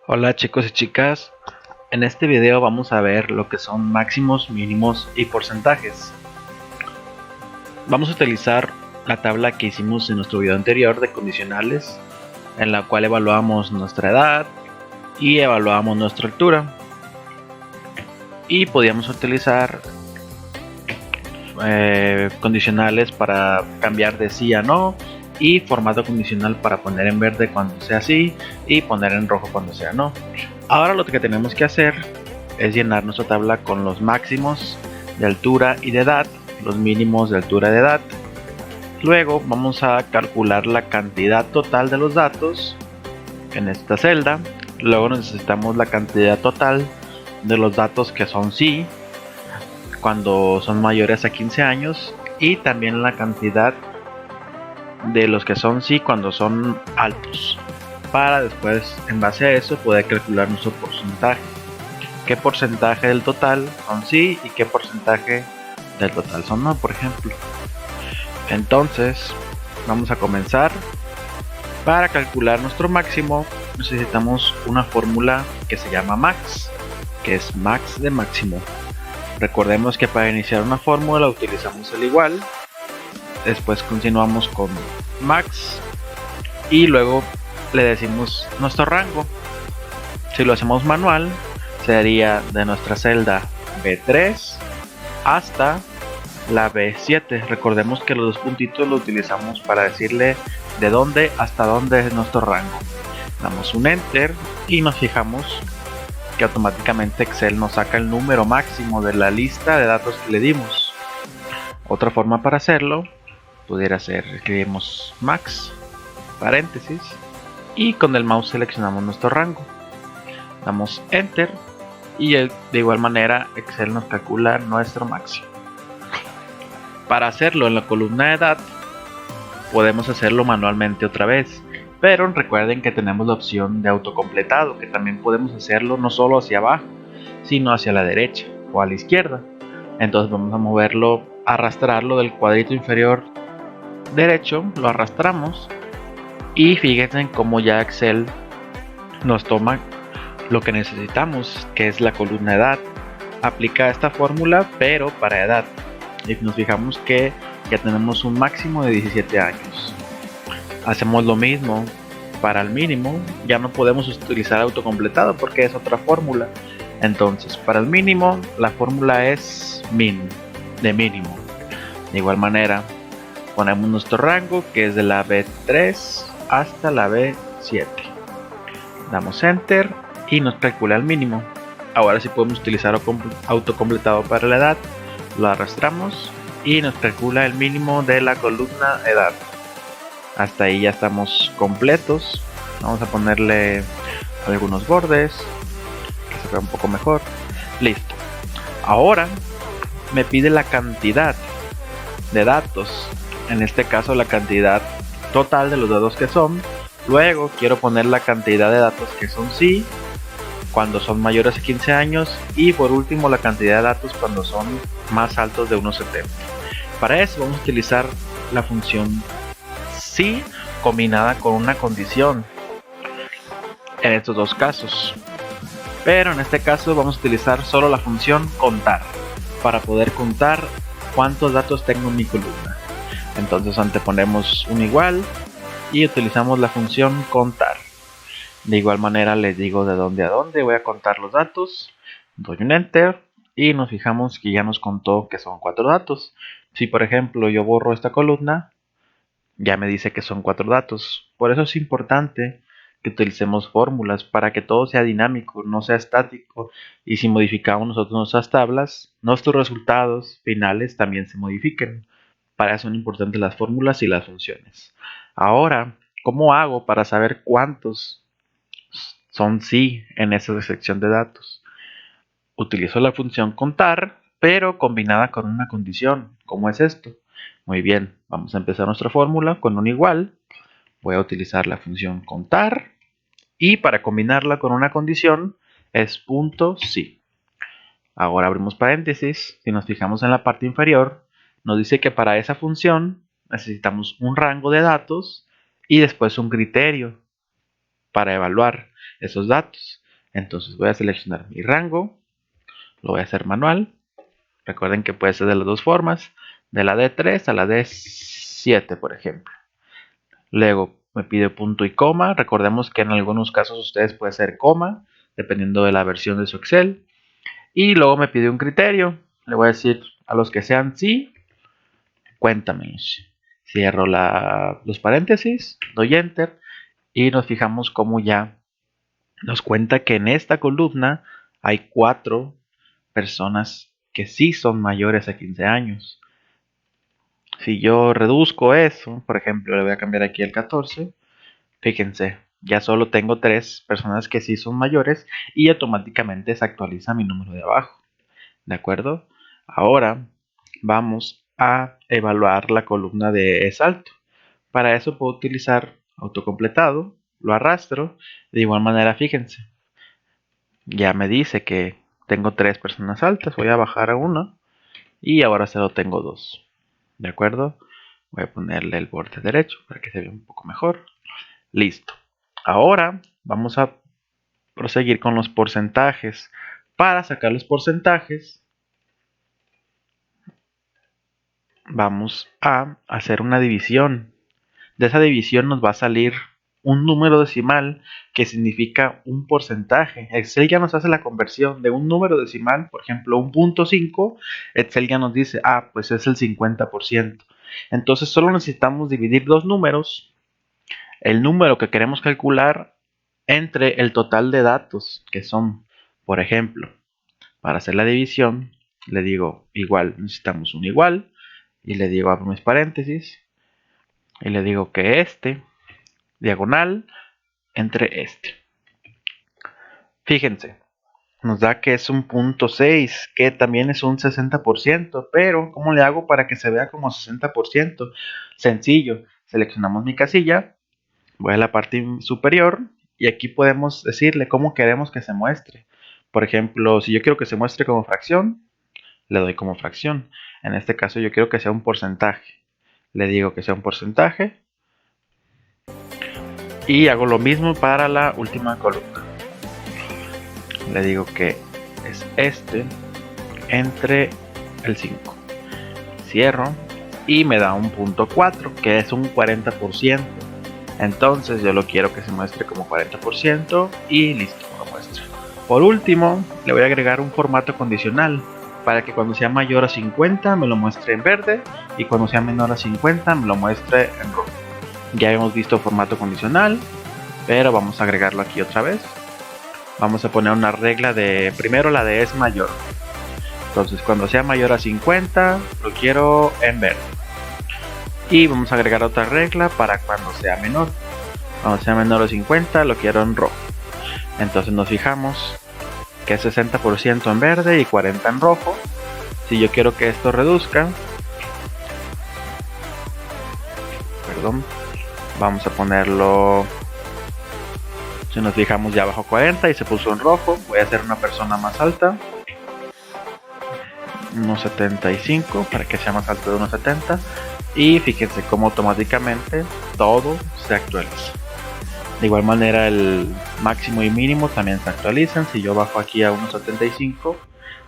Hola chicos y chicas, en este video vamos a ver lo que son máximos, mínimos y porcentajes. Vamos a utilizar la tabla que hicimos en nuestro video anterior de condicionales, en la cual evaluamos nuestra edad y evaluamos nuestra altura. Y podíamos utilizar condicionales para cambiar de sí a no, y formato condicional para poner en verde cuando sea sí y poner en rojo cuando sea no. Ahora lo que tenemos que hacer es llenar nuestra tabla con los máximos de altura y de edad, los mínimos de altura y de edad. Luego vamos a calcular la cantidad total de los datos en esta celda. Luego necesitamos la cantidad total de los datos que son sí cuando son mayores a 15 años, y también la cantidad de los que son sí cuando son altos, para después en base a eso poder calcular nuestro porcentaje. Qué porcentaje del total son sí y qué porcentaje del total son no, por ejemplo. Entonces vamos a comenzar. Para calcular nuestro máximo necesitamos una fórmula que se llama max, que es max de máximo. Recordemos que para iniciar una fórmula utilizamos el igual, después continuamos con max y luego le decimos nuestro rango. Si lo hacemos manual, sería de nuestra celda B3 hasta la B7. Recordemos que los dos puntitos lo utilizamos para decirle de dónde hasta dónde es nuestro rango. Damos un enter y nos fijamos que automáticamente Excel nos saca el número máximo de la lista de datos que le dimos. Otra forma para hacerlo pudiera ser, escribimos max, paréntesis, y con el mouse seleccionamos nuestro rango. Damos enter y de igual manera Excel nos calcula nuestro máximo. Para hacerlo en la columna de edad podemos hacerlo manualmente otra vez, pero recuerden que tenemos la opción de autocompletado, que también podemos hacerlo no solo hacia abajo, sino hacia la derecha o a la izquierda. Entonces vamos a moverlo, arrastrarlo del cuadrito inferior derecho, lo arrastramos y fíjense en cómo ya Excel nos toma lo que necesitamos, que es la columna edad. Aplica esta fórmula pero para edad, y nos fijamos que ya tenemos un máximo de 17 años. Hacemos lo mismo para el mínimo. Ya no podemos utilizar autocompletado porque es otra fórmula. Entonces para el mínimo la fórmula es min, de mínimo. De igual manera ponemos nuestro rango, que es de la B3 hasta la B7. Damos enter y nos calcula el mínimo. Ahora sí podemos utilizar autocompletado para la edad. Lo arrastramos y nos calcula el mínimo de la columna edad. Hasta ahí ya estamos completos. Vamos a ponerle algunos bordes que se vea un poco mejor. Listo. Ahora me pide la cantidad de datos, en este caso la cantidad total de los datos que son. Luego quiero poner la cantidad de datos que son sí cuando son mayores a 15 años, y por último la cantidad de datos cuando son más altos de 1,70. Para eso vamos a utilizar la función sí combinada con una condición en estos dos casos, pero en este caso vamos a utilizar solo la función contar para poder contar cuántos datos tengo en mi columna. Entonces anteponemos un igual y utilizamos la función contar. De igual manera les digo de dónde a dónde voy a contar los datos. Doy un enter y nos fijamos que ya nos contó que son 4 datos. Si por ejemplo yo borro esta columna, ya me dice que son 4 datos. Por eso es importante que utilicemos fórmulas para que todo sea dinámico, no sea estático. Y si modificamos nosotros nuestras tablas, nuestros resultados finales también se modifiquen. Para eso son importantes las fórmulas y las funciones. Ahora, ¿cómo hago para saber cuántos son sí en esa sección de datos? Utilizo la función contar, pero combinada con una condición. ¿Cómo es esto? Muy bien, vamos a empezar nuestra fórmula con un igual. Voy a utilizar la función contar y para combinarla con una condición es punto sí. Ahora abrimos paréntesis. Si nos fijamos en la parte inferior, nos dice que para esa función necesitamos un rango de datos y después un criterio para evaluar. esos datos. Entonces voy a seleccionar mi rango, lo voy a hacer manual. Recuerden que puede ser de las dos formas, de la D3 a la D7, por ejemplo. Luego me pide punto y coma. Recordemos que en algunos casos ustedes puede ser coma, dependiendo de la versión de su Excel. Y luego me pide un criterio. Le voy a decir a los que sean sí, cuéntame. Cierro los paréntesis, doy enter y nos fijamos cómo ya nos cuenta que en esta columna hay 4 personas que sí son mayores a 15 años. Si yo reduzco eso, por ejemplo, le voy a cambiar aquí el 14, fíjense, ya solo tengo 3 personas que sí son mayores y automáticamente se actualiza mi número de abajo. ¿De acuerdo? Ahora vamos a evaluar la columna de salto. Para eso puedo utilizar autocompletado, lo arrastro. De igual manera, fíjense, ya me dice que tengo 3 personas altas, voy a bajar a 1 y ahora solo tengo 2. ¿De acuerdo? Voy a ponerle el borde derecho para que se vea un poco mejor. Listo. Ahora vamos a proseguir con los porcentajes. Para sacar los porcentajes, vamos a hacer una división. De esa división nos va a salir un número decimal que significa un porcentaje. Excel ya nos hace la conversión de un número decimal, por ejemplo, un 0.5. Excel ya nos dice, pues es el 50%. Entonces solo necesitamos dividir dos números, el número que queremos calcular, entre el total de datos, que son, por ejemplo, para hacer la división, le digo igual, necesitamos un igual, y le digo, abro mis paréntesis, y le digo que este, diagonal, entre este. Fíjense, nos da que es un 0.6, que también es un 60%, pero ¿cómo le hago para que se vea como 60%? Sencillo, seleccionamos mi casilla, voy a la parte superior y aquí podemos decirle cómo queremos que se muestre. Por ejemplo, si yo quiero que se muestre como fracción, le doy como fracción. En este caso yo quiero que sea un porcentaje. Le digo que sea un porcentaje. Y hago lo mismo para la última columna. Le digo que es este entre el 5. Cierro y me da un 0.4, que es un 40%. Entonces yo lo quiero que se muestre como 40% y listo, lo muestra. Por último, le voy a agregar un formato condicional para que cuando sea mayor a 50 me lo muestre en verde y cuando sea menor a 50 me lo muestre en rojo. Ya hemos visto formato condicional, pero vamos a agregarlo aquí otra vez. Vamos a poner una regla de, primero la de es mayor. Entonces cuando sea mayor a 50 lo quiero en verde. Y vamos a agregar otra regla para cuando sea menor. Cuando sea menor a 50 lo quiero en rojo. Entonces nos fijamos que es 60% en verde y 40% en rojo. Si yo quiero que esto reduzca, vamos a ponerlo, si nos fijamos ya bajo 40 y se puso en rojo, voy a hacer una persona más alta, 1.75 para que sea más alto de 1.70 y fíjense cómo automáticamente todo se actualiza. De igual manera el máximo y mínimo también se actualizan. Si yo bajo aquí a 1.75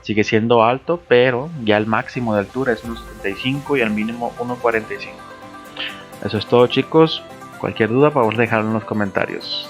sigue siendo alto, pero ya el máximo de altura es 1.75 y el mínimo 1.45. Eso es todo, chicos. Cualquier duda, por favor, dejarlo en los comentarios.